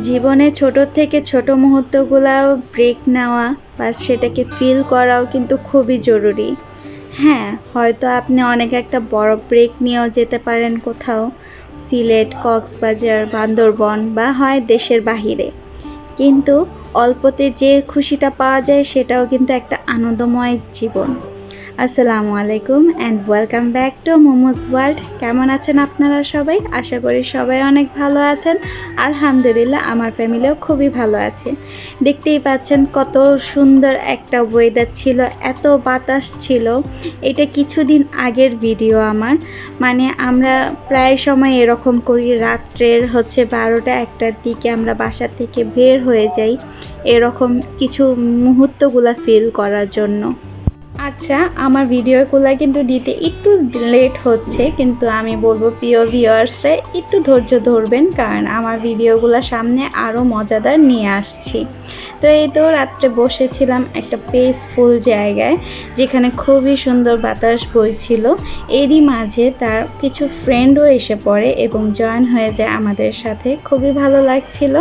জীবনে ছোট থেকে ছোট মুহূর্তগুলাও ব্রেক নেওয়া বা সেটাকে ফিল করাও কিন্তু খুবই জরুরি। হ্যাঁ, হয়তো আপনি অনেক একটা বড় ব্রেক নিয়েও যেতে পারেন কোথাও, সিলেট, কক্সবাজার, বান্দরবন বা হয় দেশের বাহিরে, কিন্তু অল্পতে যে খুশিটা পাওয়া যায় সেটাও কিন্তু একটা আনন্দময় জীবন। আসসালামু আলাইকুম and welcome back to momos world. কেমন আছেন আপনারা সবাই? আশা করি সবাই অনেক ভালো আছেন। আলহামদুলিল্লাহ, আমার ফ্যামিলিও খুবই ভালো আছে। দেখতেই পাচ্ছেন কত সুন্দর একটা ওয়েদার ছিল, এত বাতাস ছিল। এটা কিছুদিন আগের ভিডিও আমার। মানে আমরা প্রায় সময় এরকম করি, রাত্রের 12টা 1টার দিকে আমরা বাসা থেকে বের হয়ে যাই এরকম কিছু মুহূর্তগুলো ফিল করার জন্য। আচ্ছা, আমার ভিডিওগুলো কিন্তু দিতে একটু লেট হচ্ছে, কিন্তু আমি বলবো প্রিয় ভিউয়ার্সরা একটু ধৈর্য ধরবেন, কারণ আমার ভিডিওগুলো সামনে আরও মজাদার নিয়ে আসছি। তো এই তো রাত্রে বসেছিলাম একটা পিসফুল জায়গায়, যেখানে খুবই সুন্দর বাতাস বইছিল। এরই মাঝে তার কিছু ফ্রেন্ডও এসে পড়ে এবং জয়েন হয়ে যায় আমাদের সাথে, খুবই ভালো লাগছিল।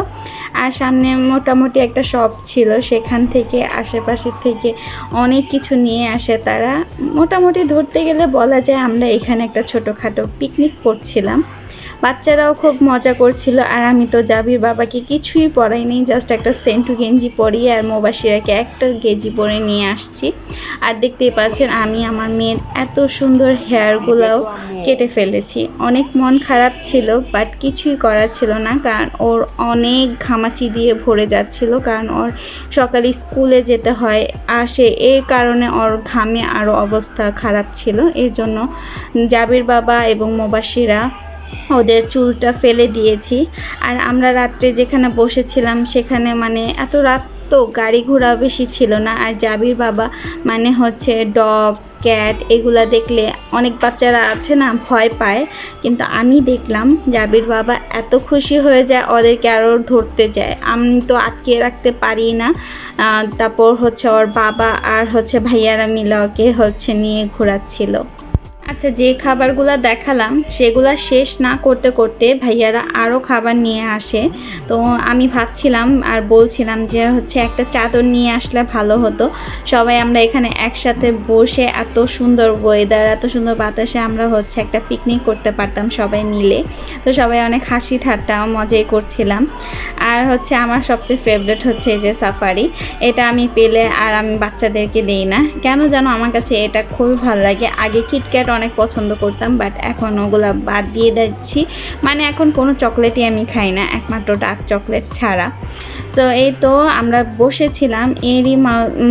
আর সামনে মোটামুটি একটা শপ ছিল, সেখান থেকে আশেপাশের থেকে অনেক কিছু নিয়ে আসে তারা। মোটামুটি ধরতে গেলে বলা যায় আমরা এখানে একটা ছোটোখাটো পিকনিক করছিলাম। বাচ্চারাও খুব মজা করছিল, আর আমি তো জাবির বাবাকে কিছুই পরাইনি, জাস্ট একটা সেন্টু গেঞ্জি পরিয়ে আর মোবাশিরাকে একটা গেঞ্জি পরে নিয়ে আসছি। আর দেখতেই পাচ্ছেন আমি আমার মেয়ের এত সুন্দর হেয়ারগুলোও কেটে ফেলেছি। অনেক মন খারাপ ছিল, বাট কিছুই করার ছিল না, কারণ ওর অনেক ঘামাচি দিয়ে ভরে যাচ্ছিল, কারণ ওর সকালে স্কুলে যেতে হয় আসে, এর কারণে ওর ঘামে আরও অবস্থা খারাপ ছিল। এর জন্য জাবির বাবা এবং মোবাশিরা ওদের চুলটা ফেলে দিয়েছি। আর আমরা রাত্রে যেখানে বসেছিলাম সেখানে মানে এত রাত তো গাড়ি ঘোড়া বেশি ছিল না, আর জাবির বাবা মানে ডগ ক্যাট এগুলা দেখলে অনেক বাচ্চারা আছে না ভয় পায়, কিন্তু আমি দেখলাম জাবির বাবা এত খুশি হয়ে যায় ওদেরকে আরও ধরতে যায়। আমি তো আটকে রাখতে পারি না। তারপর ওর বাবা আর ভাইয়ারা মিলে ওকে নিয়ে ঘোরাচ্ছিল। আচ্ছা, যে খাবারগুলো দেখালাম সেগুলো শেষ না করতে করতে ভাইয়ারা আরও খাবার নিয়ে আসে। তো আমি ভাবছিলাম আর বলছিলাম যে একটা চাদর নিয়ে আসলে ভালো হতো। সবাই আমরা এখানে একসাথে বসে এত সুন্দর ওয়েদার, এত সুন্দর বাতাসে আমরা একটা পিকনিক করতে পারতাম সবাই মিলে। তো সবাই অনেক হাসি ঠাট্টা মজাই করছিলাম। আর আমার সবচেয়ে ফেভারিট এই যে সাফারি, এটা আমি পেলে আর আমি বাচ্চাদেরকে দেই না কেন জানো, আমার কাছে এটা খুবই ভালো লাগে। আগে কিটক্যাট অনেক পছন্দ করতাম, বাট এখন ওগুলা বাদ দিয়ে দিচ্ছি। মানে এখন কোনো চকলেটই আমি খাই না, একমাত্র ডার্ক চকলেট ছাড়া। সো এই তো আমরা বসেছিলাম, এরই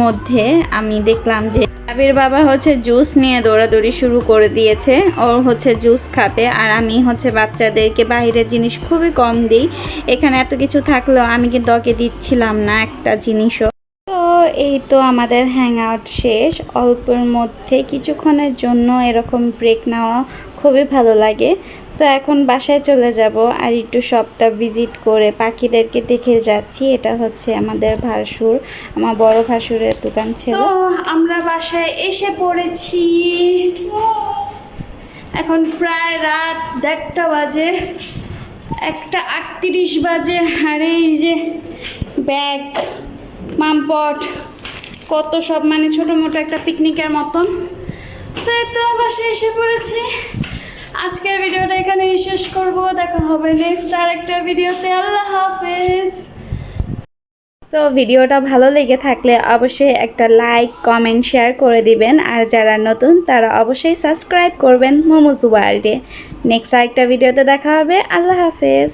মধ্যে আমি দেখলাম যে জাবির বাবা জুস নিয়ে দৌড়াদৌড়ি শুরু করে দিয়েছে। ওর জুস খাবে, আর আমি বাচ্চাদেরকে বাইরের জিনিস খুবই কম দিই। এখানে এত কিছু থাকলেও আমি কিন্তু ওকে দিচ্ছিলাম না একটা জিনিসও। এই তো আমাদের হ্যাং আউট শেষ। অল্পের মধ্যে কিছুক্ষণের জন্য এরকম ব্রেক নেওয়া খুবই ভালো লাগে। তো এখন বাসায় চলে যাব, আর একটু শপটা ভিজিট করে পাখিদেরকে দেখে যাচ্ছি। এটা আমাদের ভাসুর, আমার বড় ভাসুরের দোকান ছিল। তো আমরা বাসায় এসে পড়েছি। এখন প্রায় রাত 1:30 বাজে, 1:38 বাজে। আর এই যে ব্যাগ, মামপট, কত সব মানে ছোটো মোটো একটা পিকনিকের মতন। সে তো বাসায় এসে পড়েছি। আজকের ভিডিওটা এখানেই শেষ করব। দেখা হবে নেক্সট আরেকটা ভিডিওতে। আল্লাহ হাফেজ। তো ভিডিওটা ভালো লেগে থাকলে অবশ্যই একটা লাইক, কমেন্ট, শেয়ার করে দিবেন। আর যারা নতুন তারা অবশ্যই সাবস্ক্রাইব করবেন মোমোস ওয়ার্ল্ডে। নেক্সট আরেকটা ভিডিওতে দেখা হবে। আল্লাহ হাফেজ।